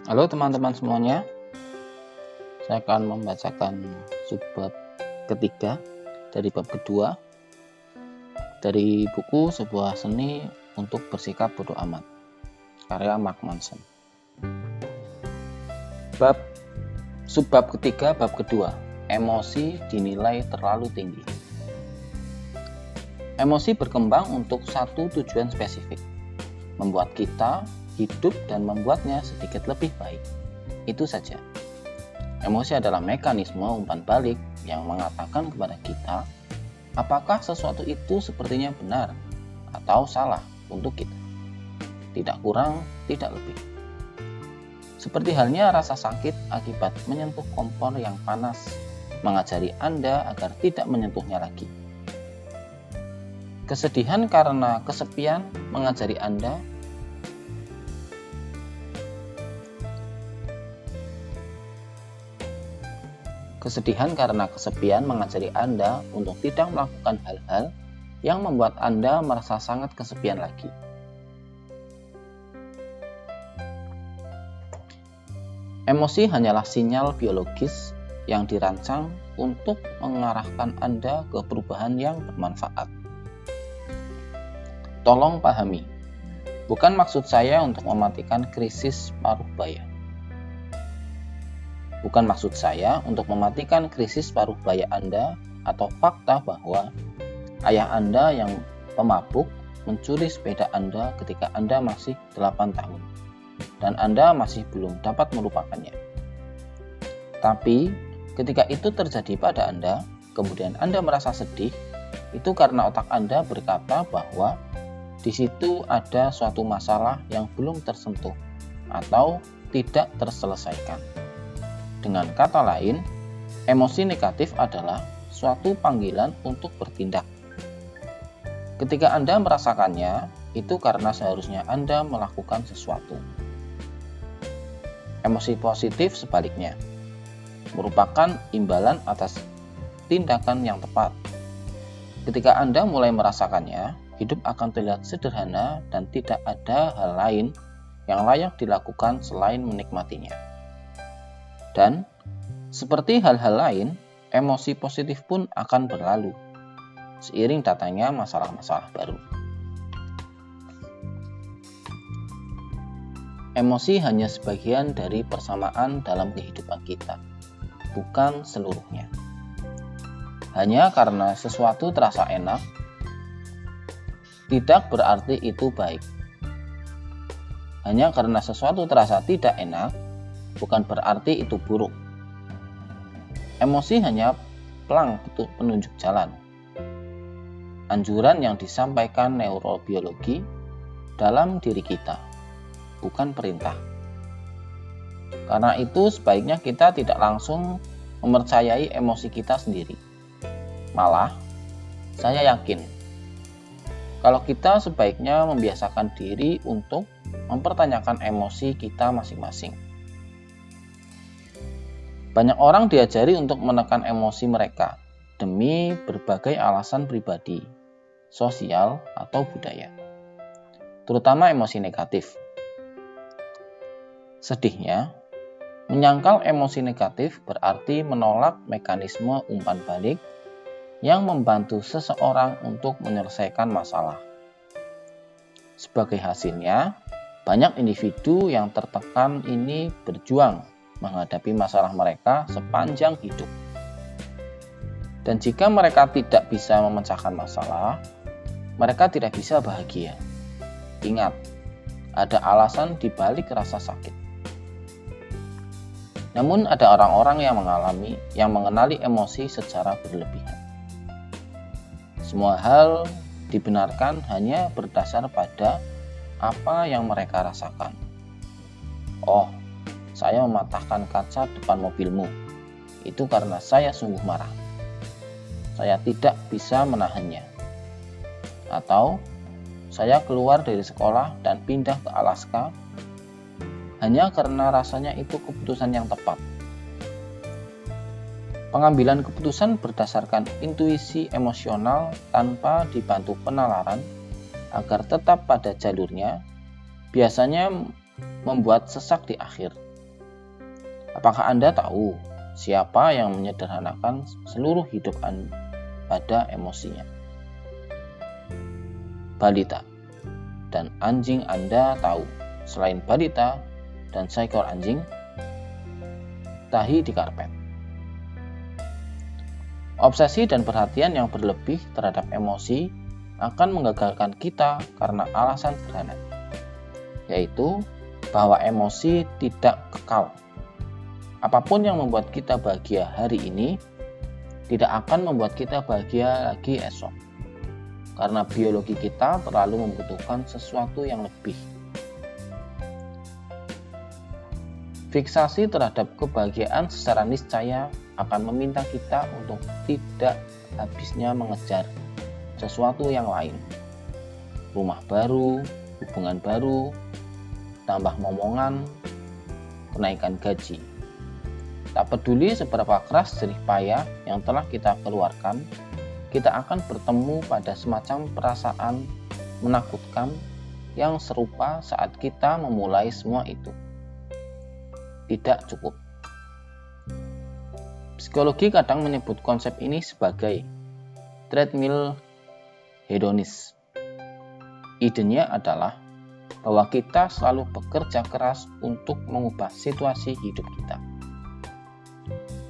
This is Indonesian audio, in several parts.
Halo teman-teman semuanya, saya akan membacakan subbab ketiga dari bab kedua dari buku Sebuah Seni untuk Bersikap Bodo Amat, karya Mark Manson. Subbab ketiga bab kedua, emosi dinilai terlalu tinggi. Emosi berkembang untuk satu tujuan spesifik, membuat kita hidup dan membuatnya sedikit lebih baik. Itu saja. Emosi adalah mekanisme umpan balik yang mengatakan kepada kita apakah sesuatu itu sepertinya benar atau salah untuk kita. Tidak kurang, tidak lebih. Seperti halnya rasa sakit akibat menyentuh kompor yang panas mengajari Anda agar tidak menyentuhnya lagi. Kesedihan karena kesepian mengajari Anda untuk tidak melakukan hal-hal yang membuat Anda merasa sangat kesepian lagi. Emosi hanyalah sinyal biologis yang dirancang untuk mengarahkan Anda ke perubahan yang bermanfaat. Tolong pahami, bukan maksud saya untuk mematikan krisis paruh baya. Bukan maksud saya untuk mematikan krisis paruh baya Anda atau fakta bahwa ayah Anda yang pemabuk mencuri sepeda Anda ketika Anda masih 8 tahun dan Anda masih belum dapat melupakannya. Tapi ketika itu terjadi pada Anda, kemudian Anda merasa sedih, itu karena otak Anda berkata bahwa di situ ada suatu masalah yang belum tersentuh atau tidak terselesaikan. Dengan kata lain, emosi negatif adalah suatu panggilan untuk bertindak. Ketika Anda merasakannya, itu karena seharusnya Anda melakukan sesuatu. Emosi positif sebaliknya, merupakan imbalan atas tindakan yang tepat. Ketika Anda mulai merasakannya, hidup akan terlihat sederhana dan tidak ada hal lain yang layak dilakukan selain menikmatinya. Dan seperti hal-hal lain, emosi positif pun akan berlalu seiring datangnya masalah-masalah baru. Emosi hanya sebagian dari persamaan dalam kehidupan kita, bukan seluruhnya. Hanya karena sesuatu terasa enak, tidak berarti itu baik. Hanya karena sesuatu terasa tidak enak, bukan berarti itu buruk. Emosi hanya pelang penunjuk jalan. Anjuran yang disampaikan neurobiologi dalam diri kita, bukan perintah. Karena itu sebaiknya kita tidak langsung mempercayai emosi kita sendiri. Malah, saya yakin kalau kita sebaiknya membiasakan diri untuk mempertanyakan emosi kita masing-masing. Banyak orang diajari untuk menekan emosi mereka demi berbagai alasan pribadi, sosial, atau budaya, terutama emosi negatif. Sedihnya, menyangkal emosi negatif berarti menolak mekanisme umpan balik yang membantu seseorang untuk menyelesaikan masalah. Sebagai hasilnya, banyak individu yang tertekan ini berjuang menghadapi masalah mereka sepanjang hidup. Dan jika mereka tidak bisa memecahkan masalah, mereka tidak bisa bahagia. Ingat, ada alasan di balik rasa sakit. Namun ada orang-orang yang mengenali emosi secara berlebihan. Semua hal dibenarkan hanya berdasar pada apa yang mereka rasakan. Oh, saya mematahkan kaca depan mobilmu. Itu karena saya sungguh marah. Saya tidak bisa menahannya. Atau, saya keluar dari sekolah dan pindah ke Alaska hanya karena rasanya itu keputusan yang tepat. Pengambilan keputusan berdasarkan intuisi emosional tanpa dibantu penalaran agar tetap pada jalurnya biasanya membuat sesak di akhir. Apakah Anda tahu siapa yang menyederhanakan seluruh hidup pada emosinya? Balita. Dan anjing Anda tahu, selain balita dan seekor anjing, tahi di karpet. Obsesi dan perhatian yang berlebih terhadap emosi akan menggagalkan kita karena alasan sederhana, yaitu bahwa emosi tidak kekal. Apapun yang membuat kita bahagia hari ini tidak akan membuat kita bahagia lagi esok, karena biologi kita terlalu membutuhkan sesuatu yang lebih. Fiksasi terhadap kebahagiaan secara niscaya akan meminta kita untuk tidak habisnya mengejar sesuatu yang lain. Rumah baru, hubungan baru, tambah momongan, kenaikan gaji. Tak peduli seberapa keras jerih payah yang telah kita keluarkan, kita akan bertemu pada semacam perasaan menakutkan yang serupa saat kita memulai semua itu. Tidak cukup. Psikologi kadang menyebut konsep ini sebagai treadmill hedonis. Idenya adalah bahwa kita selalu bekerja keras untuk mengubah situasi hidup kita.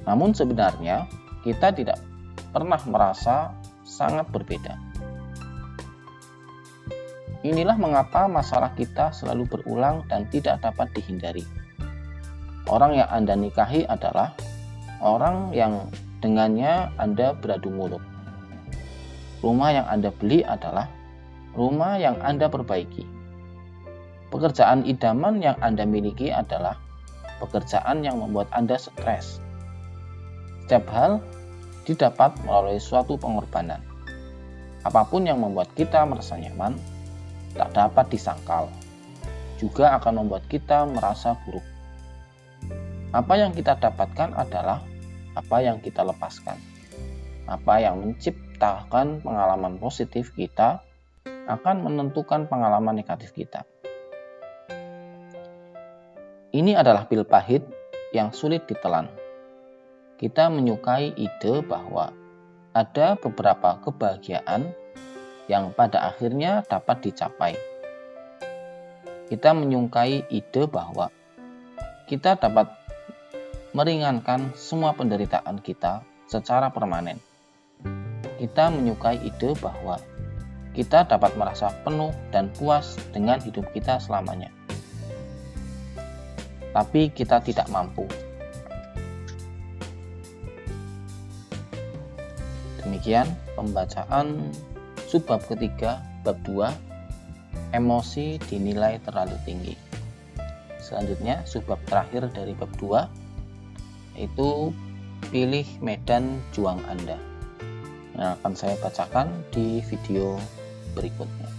Namun sebenarnya kita tidak pernah merasa sangat berbeda. Inilah mengapa masalah kita selalu berulang dan tidak dapat dihindari. Orang yang Anda nikahi adalah orang yang dengannya Anda beradu mulut. Rumah yang Anda beli adalah rumah yang Anda perbaiki. Pekerjaan idaman yang Anda miliki adalah pekerjaan yang membuat Anda stres. Setiap hal didapat melalui suatu pengorbanan. Apapun yang membuat kita merasa nyaman, tak dapat disangkal, juga akan membuat kita merasa buruk. Apa yang kita dapatkan adalah apa yang kita lepaskan. Apa yang menciptakan pengalaman positif kita akan menentukan pengalaman negatif kita. Ini adalah pil pahit yang sulit ditelan. Kita menyukai ide bahwa ada beberapa kebahagiaan yang pada akhirnya dapat dicapai. Kita menyukai ide bahwa kita dapat meringankan semua penderitaan kita secara permanen. Kita menyukai ide bahwa kita dapat merasa penuh dan puas dengan hidup kita selamanya. Tapi kita tidak mampu. Demikian pembacaan subbab ketiga, bab 2, emosi dinilai terlalu tinggi. Selanjutnya subbab terakhir dari bab 2, yaitu pilih medan juang Anda, yang akan saya bacakan di video berikutnya.